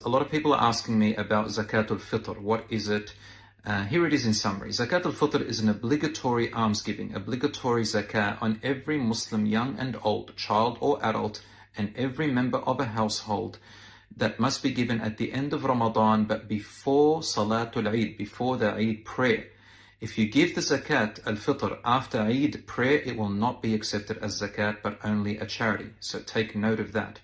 A lot of people are asking me about Zakat al-Fitr. What is it? Here it is in summary. Zakat al-Fitr is an obligatory almsgiving, obligatory zakah on every Muslim, young and old, child or adult, and every member of a household that must be given at the end of Ramadan, but before Salatul Eid, before the Eid prayer. If you give the Zakat al-Fitr after Eid prayer, it will not be accepted as zakat, but only a charity. So take note of that.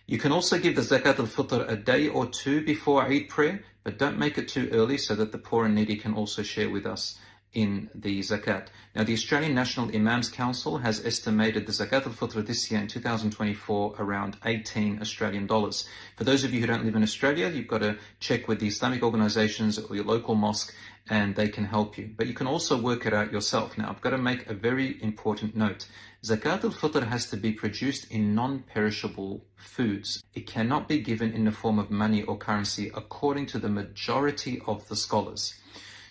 You can also give the Zakat al-Fitr a day or two before Eid prayer, but don't make it too early so that the poor and needy can also share with us in the zakat. Now, the Australian National Imams Council has estimated the Zakat al-Fitr this year in 2024 around 18 Australian dollars. For those of you who don't live in Australia, you've got to check with the Islamic organizations or your local mosque and they can help you. But you can also work it out yourself. Now, I've got to make a very important note. Zakat al-Fitr has to be produced in non-perishable foods. It cannot be given in the form of money or currency according to the majority of the scholars.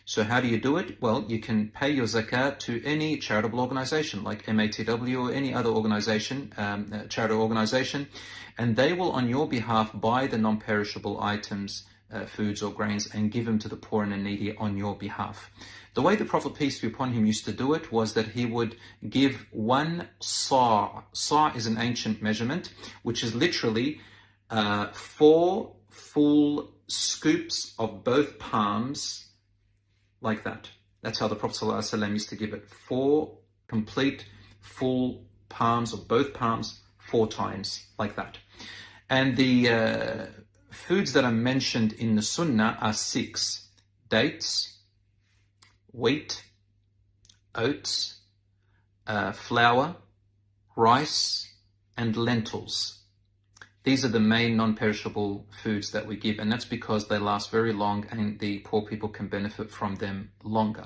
So how do you do it? Well, you can pay your zakat to any charitable organization like MATW or any other organization, charity organization, and they will on your behalf buy the non-perishable items, foods or grains, and give them to the poor and the needy on your behalf. The way the Prophet, peace be upon him, used to do it was that he would give one sa'. Sa' is an ancient measurement, which is literally 4 full scoops of both palms, like that. That's how the Prophet ﷺ used to give it. 4 complete full palms of both palms 4 times, like that. And the foods that are mentioned in the Sunnah are 6: dates, wheat, oats, flour, rice, and lentils. These are the main non-perishable foods that we give, and that's because they last very long and the poor people can benefit from them longer.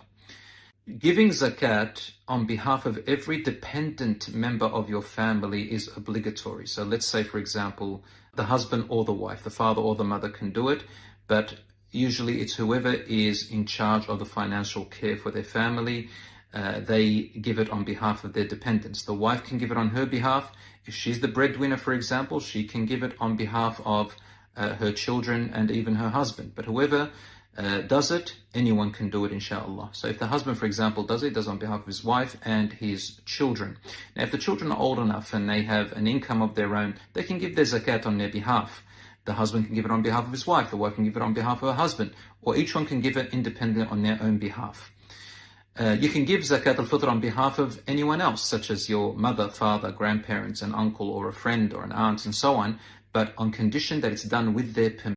Giving zakat on behalf of every dependent member of your family is obligatory. So let's say, for example, the husband or the wife, the father or the mother can do it, but usually it's whoever is in charge of the financial care for their family. They give it on behalf of their dependents. The wife can give it on her behalf. If she's the breadwinner, for example, she can give it on behalf of her children and even her husband. But whoever does it, anyone can do it, inshallah. So if the husband, for example, does it on behalf of his wife and his children. Now, if the children are old enough and they have an income of their own, they can give their zakat on their behalf. The husband can give it on behalf of his wife. The wife can give it on behalf of her husband. Or each one can give it independently on their own behalf. You can give Zakat al-Fitr on behalf of anyone else, such as your mother, father, grandparents, an uncle, or a friend, or an aunt, and so on, but on condition that it's done with their permission.